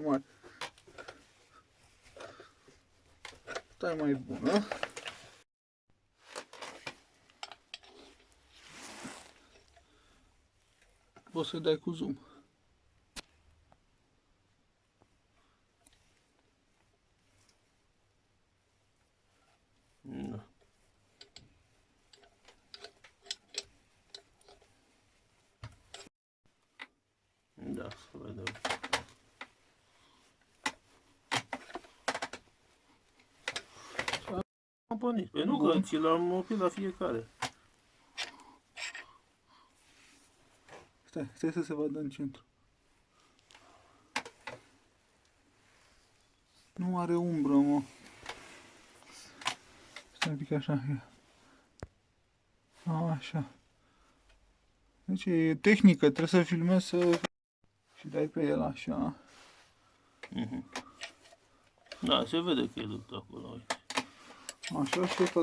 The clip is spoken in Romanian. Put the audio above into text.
mare. Asta e mai bună. Poți să dai cu zoom. Da. Da, să vedem. Am pornit. Păi nu, că ți l-am oprit la fiecare. Stai să se vadă în centru. Nu are umbră, mă. Stai un pic așa. Așa. Deci e tehnică, trebuie să filmezi și dai pe el așa. Da, se vede că e duct acolo, uite. Așa și ăsta